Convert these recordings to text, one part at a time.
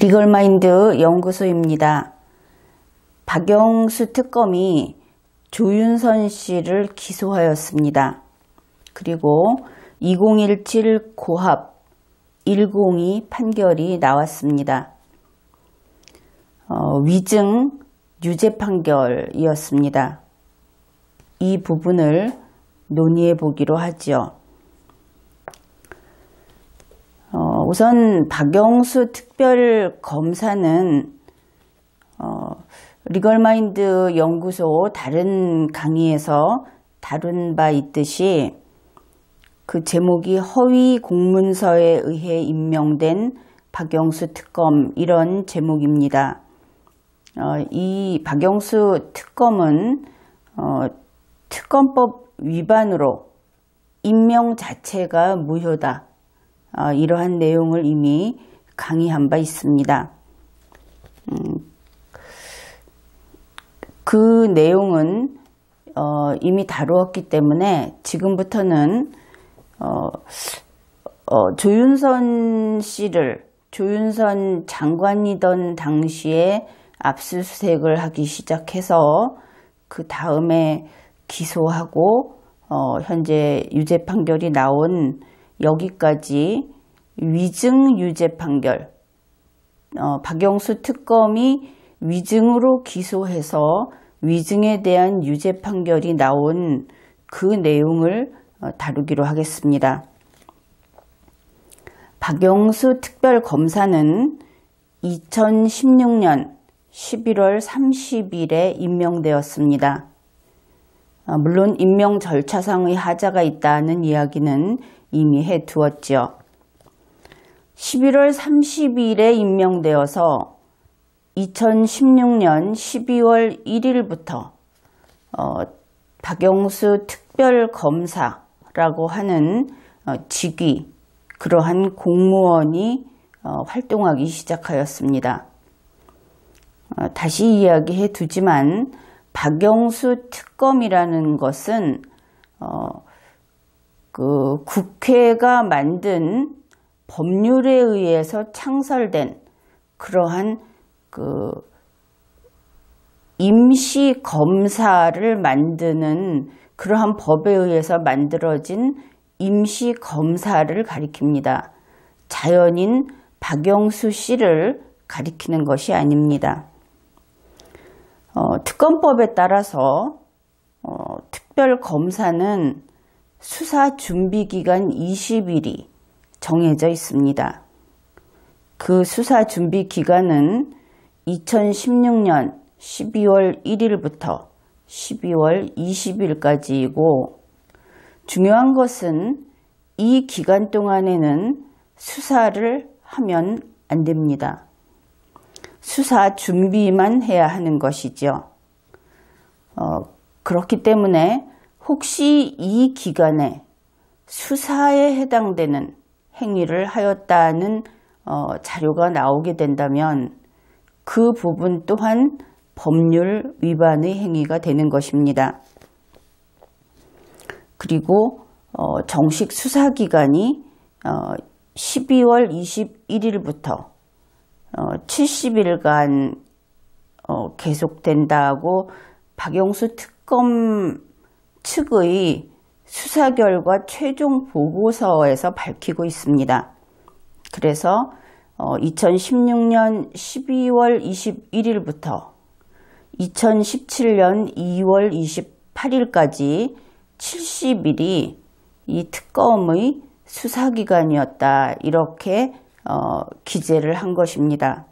리걸마인드 연구소입니다. 박영수 특검이 조윤선 씨를 기소하였습니다. 그리고 2017 고합 102 판결이 나왔습니다. 위증 유죄 판결이었습니다. 이 부분을 논의해 보기로 하죠. 우선 박영수 특별검사는 리걸마인드 연구소 다른 강의에서 다룬 바 있듯이 그 제목이 허위 공문서에 의해 임명된 박영수 특검 이런 제목입니다. 이 박영수 특검은 특검법 위반으로 임명 자체가 무효다. 이러한 내용을 이미 강의한 바 있습니다. 그 내용은 이미 다루었기 때문에 지금부터는 조윤선 씨를 조윤선 장관이던 당시에 압수수색을 하기 시작해서 그 다음에 기소하고 현재 유죄 판결이 나온 여기까지 위증 유죄 판결, 박영수 특검이 위증으로 기소해서 위증에 대한 유죄 판결이 나온 그 내용을 다루기로 하겠습니다. 박영수 특별검사는 2016년 11월 30일에 임명되었습니다. 물론 임명 절차상의 하자가 있다는 이야기는 이미 해두었죠. 11월 30일에 임명되어서 2016년 12월 1일부터 박영수 특별검사라고 하는 직위, 그러한 공무원이 활동하기 시작하였습니다. 다시 이야기해 두지만 박영수 특검이라는 것은 그 국회가 만든 법률에 의해서 창설된 그러한 그 임시 검사를 만드는 그러한 법에 의해서 만들어진 임시 검사를 가리킵니다. 자연인 박영수 씨를 가리키는 것이 아닙니다. 특검법에 따라서 특별검사는 수사 준비 기간 20일이 정해져 있습니다. 그 수사 준비 기간은 2016년 12월 1일부터 12월 20일까지이고 중요한 것은 이 기간 동안에는 수사를 하면 안 됩니다. 수사 준비만 해야 하는 것이죠. 그렇기 때문에 혹시 이 기간에 수사에 해당되는 행위를 하였다는 자료가 나오게 된다면 그 부분 또한 법률 위반의 행위가 되는 것입니다. 그리고 정식 수사기간이 12월 21일부터 70일간 계속된다고 박영수 특검 측의 수사 결과 최종 보고서에서 밝히고 있습니다. 그래서 2016년 12월 21일부터 2017년 2월 28일까지 70일이 이 특검의 수사기간이었다. 이렇게 기재를 한 것입니다.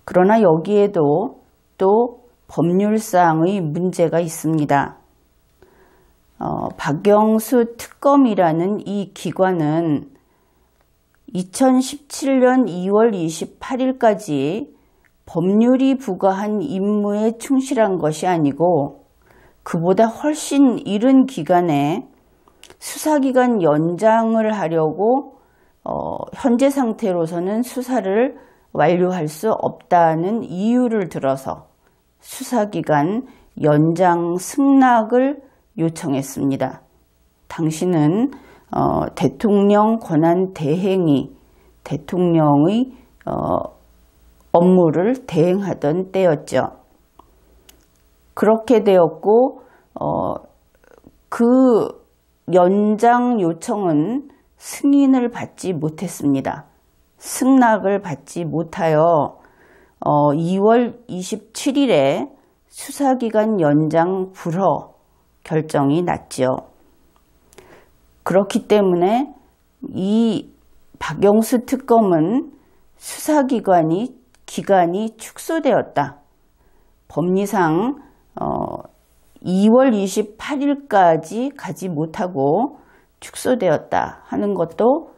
그러나 여기에도 또 법률상의 문제가 있습니다. 박영수 특검이라는 이 기관은 2017년 2월 28일까지 법률이 부과한 임무에 충실한 것이 아니고 그보다 훨씬 이른 기간에 수사기간 연장을 하려고 현재 상태로서는 수사를 완료할 수 없다는 이유를 들어서 수사기간 연장 승낙을 요청했습니다. 당시는 대통령 권한 대행이 대통령의 업무를 대행하던 때였죠. 그렇게 되었고 그 연장 요청은 승인을 받지 못했습니다. 승낙을 받지 못하여 2월 27일에 수사기간 연장 불허 결정이 났죠. 그렇기 때문에 이 박영수 특검은 수사기간이 축소되었다. 법리상 2월 28일까지 가지 못하고 축소되었다 하는 것도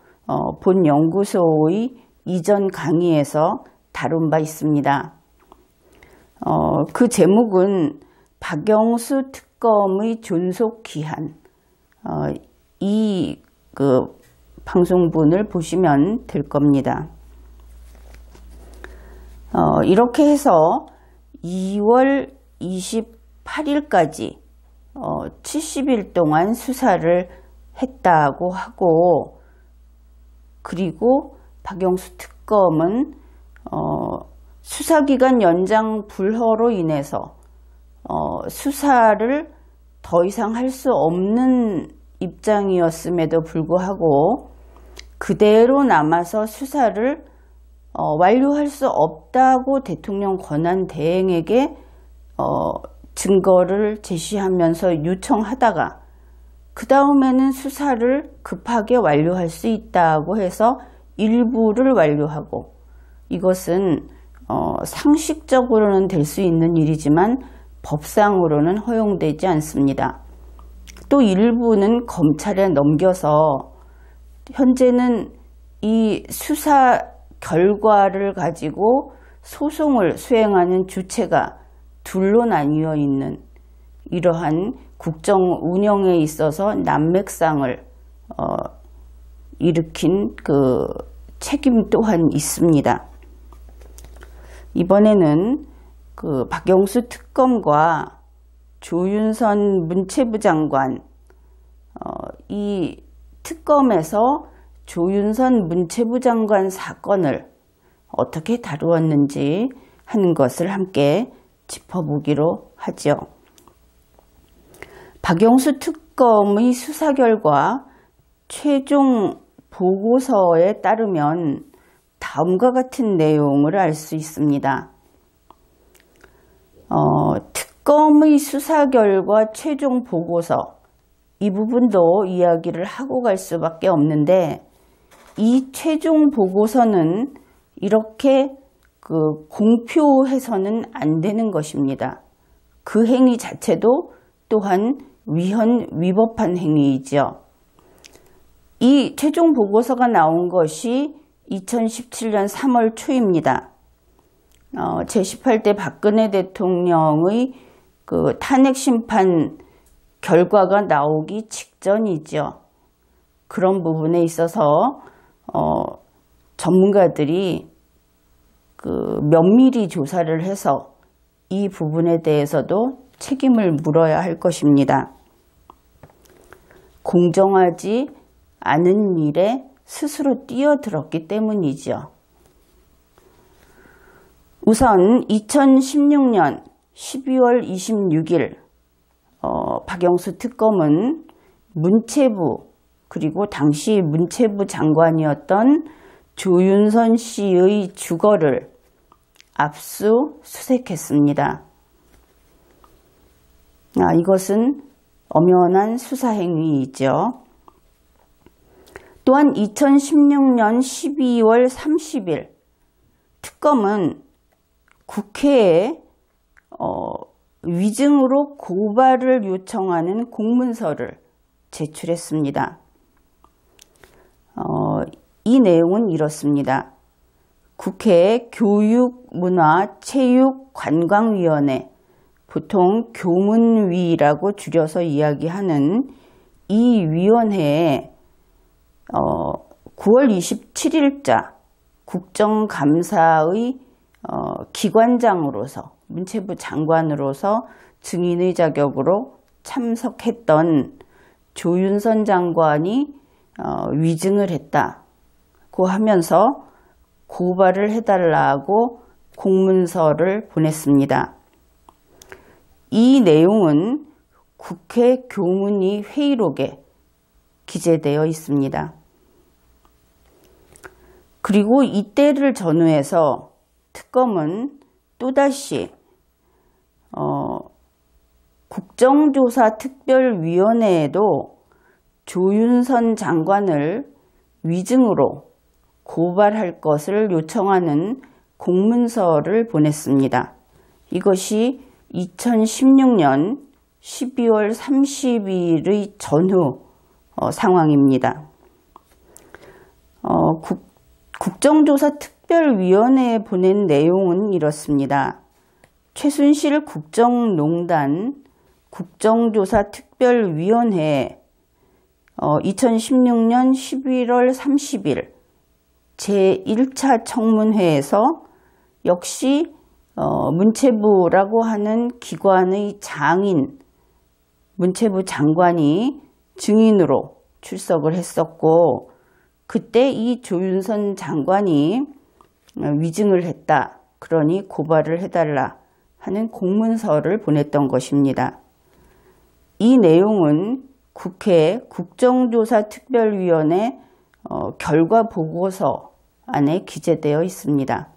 본 연구소의 이전 강의에서 다룬 바 있습니다. 그 제목은 박영수 특검의 존속 기한, 이 방송분을 보시면 될 겁니다. 이렇게 해서 2월 28일까지 70일 동안 수사를 했다고 하고, 그리고 박영수 특검은 수사기간 연장 불허로 인해서 수사를 더 이상 할 수 없는 입장이었음에도 불구하고 그대로 남아서 수사를 완료할 수 없다고 대통령 권한대행에게 증거를 제시하면서 요청하다가 그 다음에는 수사를 급하게 완료할 수 있다고 해서 일부를 완료하고, 이것은 상식적으로는 될 수 있는 일이지만 법상으로는 허용되지 않습니다. 또 일부는 검찰에 넘겨서 현재는 이 수사 결과를 가지고 소송을 수행하는 주체가 둘로 나뉘어 있는 이러한 국정 운영에 있어서 난맥상을 일으킨 그 책임 또한 있습니다. 이번에는 그 박영수 특검과 조윤선 문체부 장관, 이 특검에서 조윤선 문체부 장관 사건을 어떻게 다루었는지 하는 것을 함께 짚어보기로 하죠. 박영수 특검의 수사 결과 최종 보고서에 따르면 다음과 같은 내용을 알 수 있습니다. 특검의 수사 결과 최종 보고서, 이 부분도 이야기를 하고 갈 수밖에 없는데, 이 최종 보고서는 이렇게 공표해서는 안 되는 것입니다. 그 행위 자체도 또한 위법한 행위이죠. 이 최종 보고서가 나온 것이 2017년 3월 초입니다. 제18대 박근혜 대통령의 그 탄핵 심판 결과가 나오기 직전이죠. 그런 부분에 있어서 전문가들이 면밀히 조사를 해서 이 부분에 대해서도 책임을 물어야 할 것입니다. 공정하지 않은 일에 스스로 뛰어들었기 때문이죠. 우선 2016년 12월 26일 박영수 특검은 문체부, 그리고 당시 문체부 장관이었던 조윤선 씨의 주거를 압수수색했습니다. 이것은 엄연한 수사행위이죠. 또한 2016년 12월 30일 특검은 국회에 위증으로 고발을 요청하는 공문서를 제출했습니다. 이 내용은 이렇습니다. 국회 교육문화체육관광위원회, 보통 교문위라고 줄여서 이야기하는 이 위원회에 9월 27일자 국정감사의 기관장으로서, 문체부 장관으로서 증인의 자격으로 참석했던 조윤선 장관이 위증을 했다고 하면서 고발을 해달라고 공문서를 보냈습니다. 이 내용은 국회 교문위 회의록에 기재되어 있습니다. 그리고 이때를 전후해서 특검은 또다시 국정조사특별위원회에도 조윤선 장관을 위증으로 고발할 것을 요청하는 공문서를 보냈습니다. 이것이 2016년 12월 30일의 전후 상황입니다. 국정조사특별위원회에 보낸 내용은 이렇습니다. 최순실 국정농단 국정조사특별위원회 2016년 11월 30일 제1차 청문회에서 역시 문체부라고 하는 기관의 장인 문체부 장관이 증인으로 출석을 했었고, 그때 이 조윤선 장관이 위증을 했다, 그러니 고발을 해달라 하는 공문서를 보냈던 것입니다. 이 내용은 국회 국정조사특별위원회 결과 보고서 안에 기재되어 있습니다.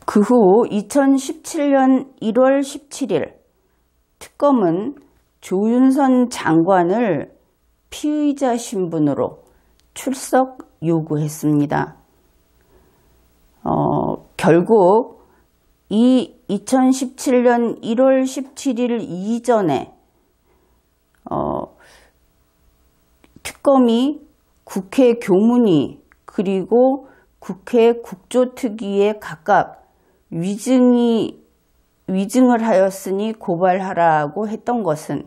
그 후 2017년 1월 17일 특검은 조윤선 장관을 피의자 신분으로 출석 요구했습니다. 결국 이 2017년 1월 17일 이전에 특검이 국회 교문위 그리고 국회 국조특위에 각각 위증을 하였으니 고발하라고 했던 것은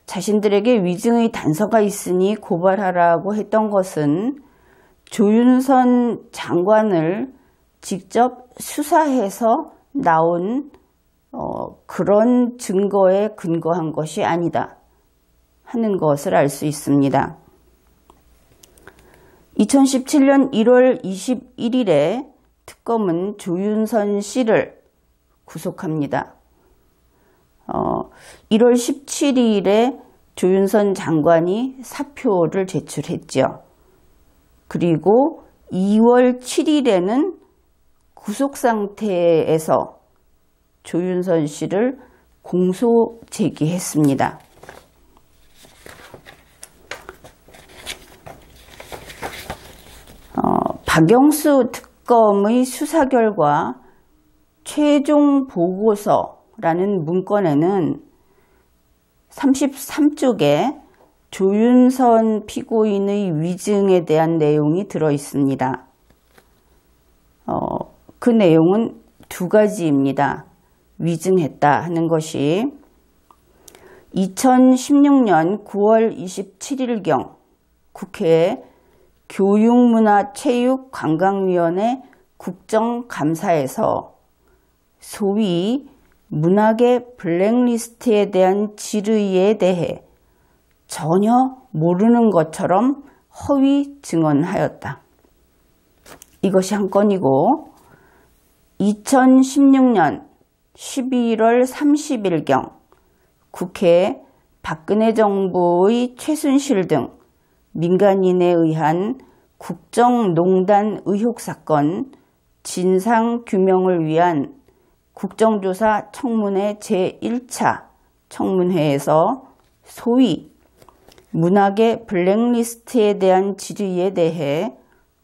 자신들에게 위증의 단서가 있으니 고발하라고 했던 것은 조윤선 장관을 직접 수사해서 나온 그런 증거에 근거한 것이 아니다 하는 것을 알 수 있습니다. 2017년 1월 21일에 특검은 조윤선 씨를 구속합니다. 1월 17일에 조윤선 장관이 사표를 제출했죠. 그리고 2월 7일에는 구속 상태에서 조윤선 씨를 공소 제기했습니다. 박영수 특검의 수사 결과 최종 보고서라는 문건에는 33쪽에 조윤선 피고인의 위증에 대한 내용이 들어 있습니다. 그 내용은 두 가지입니다. 위증했다 하는 것이 2016년 9월 27일경 국회에 교육문화체육관광위원회 국정감사에서 소위 문학의 블랙리스트에 대한 질의에 대해 전혀 모르는 것처럼 허위 증언하였다. 이것이 한 건이고, 2016년 11월 30일경 국회에 박근혜 정부의 최순실 등 민간인에 의한 국정농단 의혹 사건 진상규명을 위한 국정조사 청문회 제1차 청문회에서 소위 문학의 블랙리스트에 대한 질의에 대해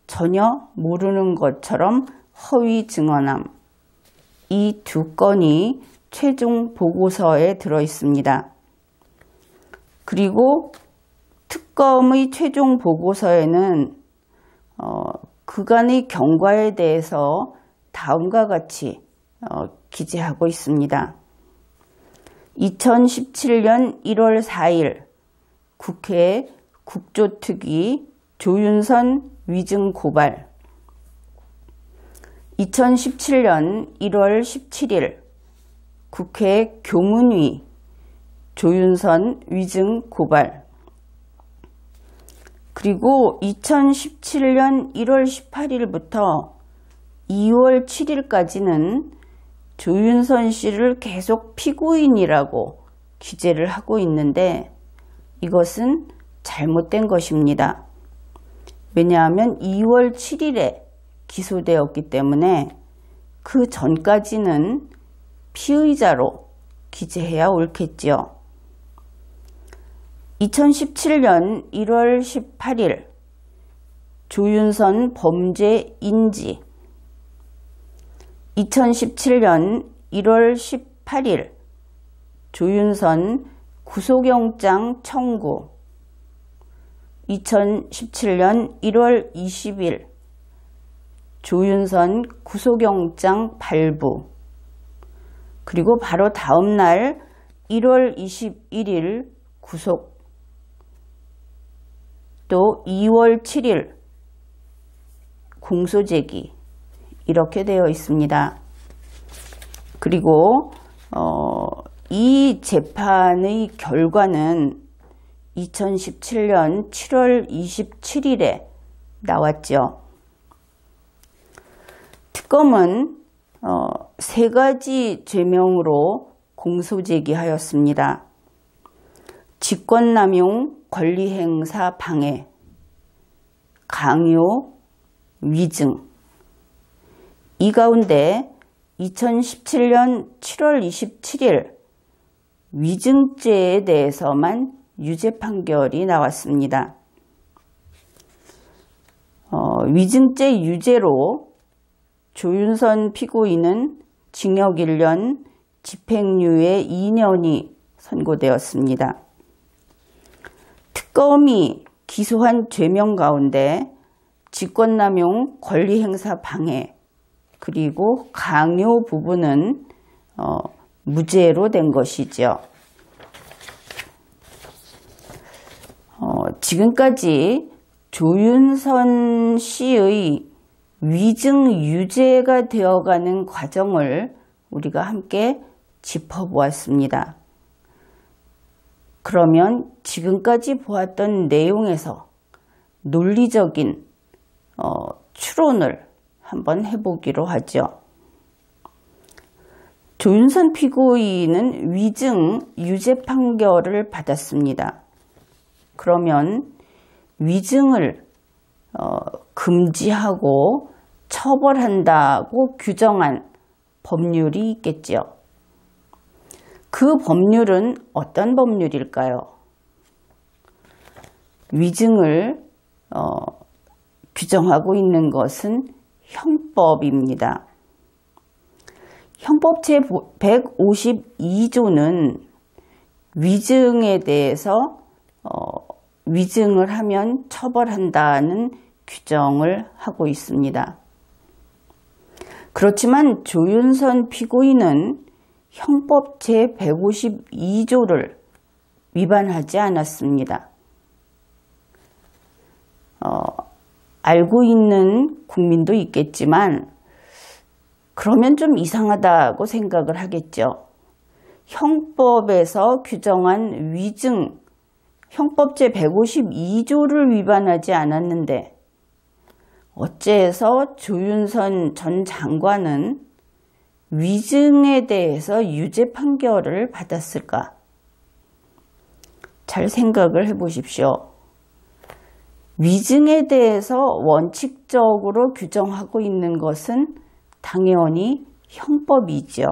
전혀 모르는 것처럼 허위 증언함, 이 두 건이 최종 보고서에 들어 있습니다. 그리고 특검의 최종 보고서에는 그간의 경과에 대해서 다음과 같이 기재하고 있습니다. 2017년 1월 4일 국회 국조특위 조윤선 위증 고발, 2017년 1월 17일 국회 교문위 조윤선 위증 고발, 그리고 2017년 1월 18일부터 2월 7일까지는 조윤선 씨를 계속 피고인이라고 기재를 하고 있는데 이것은 잘못된 것입니다. 왜냐하면 2월 7일에 기소되었기 때문에 그 전까지는 피의자로 기재해야 옳겠지요. 2017년 1월 18일 조윤선 범죄 인지, 2017년 1월 18일 조윤선 구속영장 청구, 2017년 1월 20일 조윤선 구속영장 발부, 그리고 바로 다음 날 1월 21일 구속, 또 2월 7일 공소제기 이렇게 되어 있습니다. 그리고 이 재판의 결과는 2017년 7월 27일에 나왔죠. 특검은 3가지 죄명으로 공소제기하였습니다. 직권남용, 권리행사 방해, 강요, 위증. 이 가운데 2017년 7월 27일 위증죄에 대해서만 유죄 판결이 나왔습니다. 위증죄 유죄로 조윤선 피고인은 징역 1년, 집행유예 2년이 선고되었습니다. 특검이 기소한 죄명 가운데 직권남용, 권리행사 방해, 그리고 강요 부분은 무죄로 된 것이죠. 지금까지 조윤선 씨의 위증 유죄가 되어가는 과정을 우리가 함께 짚어보았습니다. 그러면 지금까지 보았던 내용에서 논리적인 추론을 한번 해보기로 하죠. 조윤선 피고인은 위증 유죄 판결을 받았습니다. 그러면 위증을 금지하고 처벌한다고 규정한 법률이 있겠죠. 그 법률은 어떤 법률일까요? 위증을 규정하고 있는 것은 형법입니다. 형법 제 152조는 위증에 대해서 위증을 하면 처벌한다는 규정을 하고 있습니다. 그렇지만 조윤선 피고인은 형법 제 152조를 위반하지 않았습니다. 알고 있는 국민도 있겠지만 그러면 좀 이상하다고 생각을 하겠죠. 형법에서 규정한 위증, 형법 제 152조를 위반하지 않았는데 어째서 조윤선 전 장관은 위증에 대해서 유죄 판결을 받았을까? 잘 생각을 해보십시오. 위증에 대해서 원칙적으로 규정하고 있는 것은 당연히 형법이죠.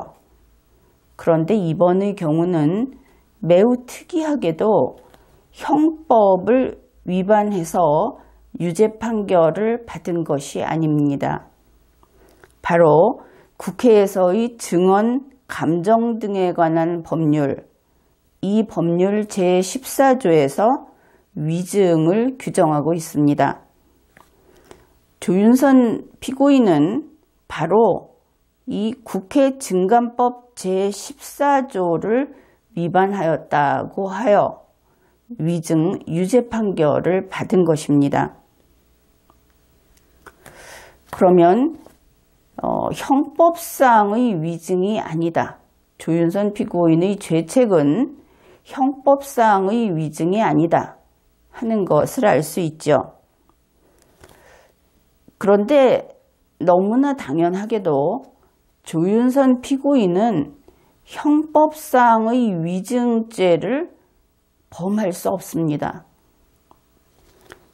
그런데 이번의 경우는 매우 특이하게도 형법을 위반해서 유죄 판결을 받은 것이 아닙니다. 바로 국회에서의 증언, 감정 등에 관한 법률, 이 법률 제14조에서 위증을 규정하고 있습니다. 조윤선 피고인은 바로 이 국회 증감법 제14조를 위반하였다고 하여 위증 유죄 판결을 받은 것입니다. 그러면 형법상의 위증이 아니다. 조윤선 피고인의 죄책은 형법상의 위증이 아니다 하는 것을 알 수 있죠. 그런데 너무나 당연하게도 조윤선 피고인은 형법상의 위증죄를 범할 수 없습니다.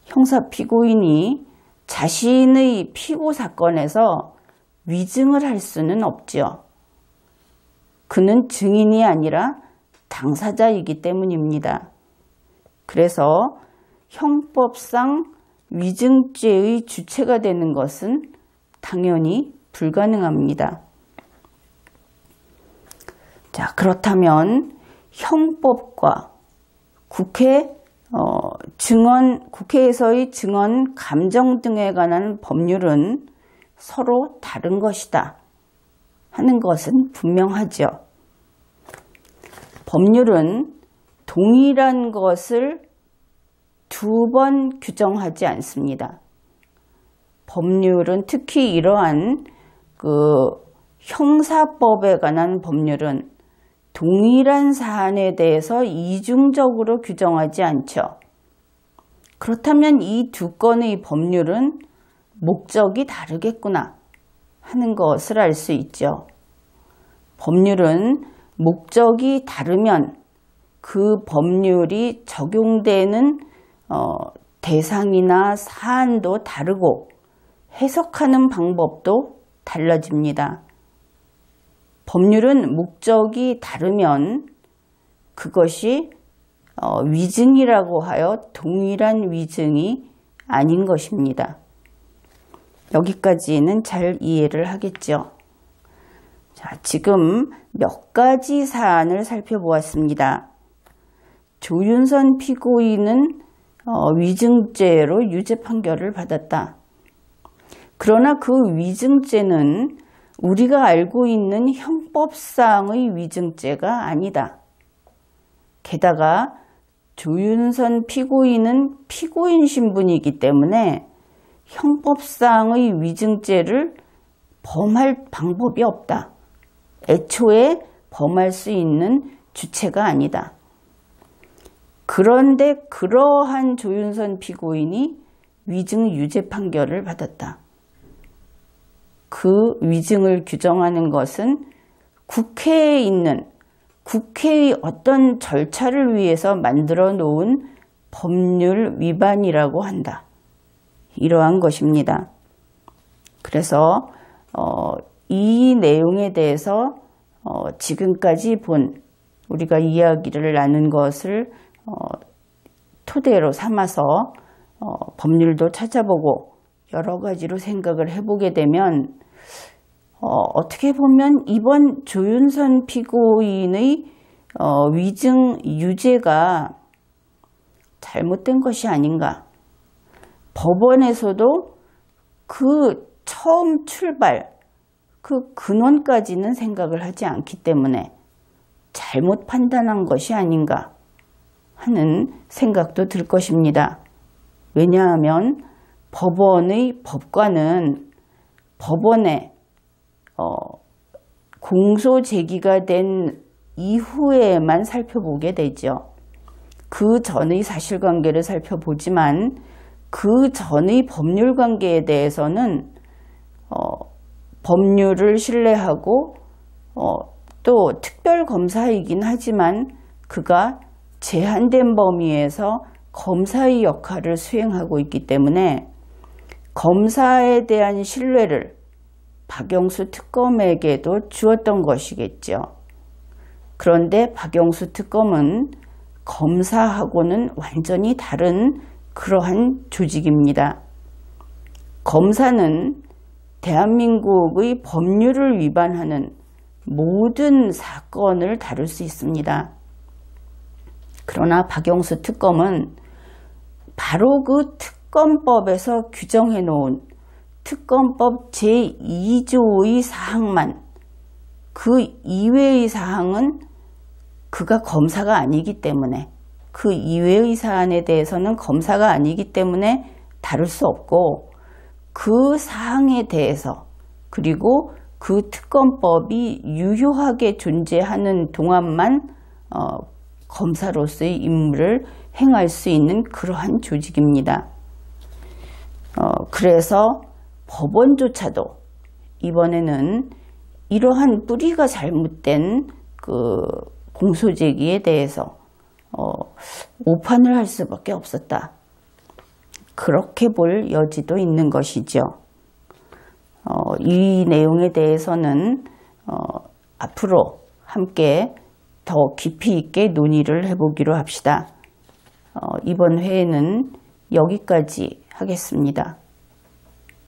형사 피고인이 자신의 피고 사건에서 위증을 할 수는 없죠. 그는 증인이 아니라 당사자이기 때문입니다. 그래서 형법상 위증죄의 주체가 되는 것은 당연히 불가능합니다. 자, 그렇다면 형법과 국회에서의 증언 감정 등에 관한 법률은 서로 다른 것이다 하는 것은 분명하죠. 법률은 동일한 것을 두 번 규정하지 않습니다. 법률은 특히 이러한 형사법에 관한 법률은 동일한 사안에 대해서 이중적으로 규정하지 않죠. 그렇다면 이 두 건의 법률은 목적이 다르겠구나 하는 것을 알 수 있죠. 법률은 목적이 다르면 그 법률이 적용되는 대상이나 사안도 다르고 해석하는 방법도 달라집니다. 법률은 목적이 다르면 그것이 위증이라고 하여 동일한 위증이 아닌 것입니다. 여기까지는 잘 이해를 하겠죠. 자, 지금 몇 가지 사안을 살펴보았습니다. 조윤선 피고인은 위증죄로 유죄 판결을 받았다. 그러나 그 위증죄는 우리가 알고 있는 형법상의 위증죄가 아니다. 게다가 조윤선 피고인은 피고인 신분이기 때문에 형법상의 위증죄를 범할 방법이 없다. 애초에 범할 수 있는 주체가 아니다. 그런데 그러한 조윤선 피고인이 위증 유죄 판결을 받았다. 그 위증을 규정하는 것은 국회에 있는 국회의 어떤 절차를 위해서 만들어 놓은 법률 위반이라고 한다. 이러한 것입니다. 그래서 이 내용에 대해서 지금까지 본 우리가 이야기를 나눈 것을 토대로 삼아서 법률도 찾아보고 여러 가지로 생각을 해보게 되면 어떻게 보면 이번 조윤선 피고인의 위증 유죄가 잘못된 것이 아닌가. 법원에서도 그 처음 출발, 그 근원까지는 생각을 하지 않기 때문에 잘못 판단한 것이 아닌가 하는 생각도 들 것입니다. 왜냐하면 법원의 법관은 법원에 공소 제기가 된 이후에만 살펴보게 되죠. 그 전의 사실관계를 살펴보지만 그 전의 법률관계에 대해서는 법률을 신뢰하고 또 특별검사이긴 하지만 그가 제한된 범위에서 검사의 역할을 수행하고 있기 때문에 검사에 대한 신뢰를 박영수 특검에게도 주었던 것이겠죠. 그런데 박영수 특검은 검사하고는 완전히 다른 그러한 조직입니다. 검사는 대한민국의 법률을 위반하는 모든 사건을 다룰 수 있습니다. 그러나 박영수 특검은 바로 그 특검법에서 규정해 놓은 특검법 제2조의 사항만, 그 이외의 사항은 그가 검사가 아니기 때문에, 그 이외의 사안에 대해서는 검사가 아니기 때문에 다룰 수 없고, 그 사항에 대해서 그리고 그 특검법이 유효하게 존재하는 동안만 검사로서의 임무를 행할 수 있는 그러한 조직입니다. 그래서 법원조차도 이번에는 이러한 뿌리가 잘못된 그 공소제기에 대해서 오판을 할 수밖에 없었다. 그렇게 볼 여지도 있는 것이죠. 이 내용에 대해서는 앞으로 함께 더 깊이 있게 논의를 해보기로 합시다. 이번 회에는 여기까지 하겠습니다.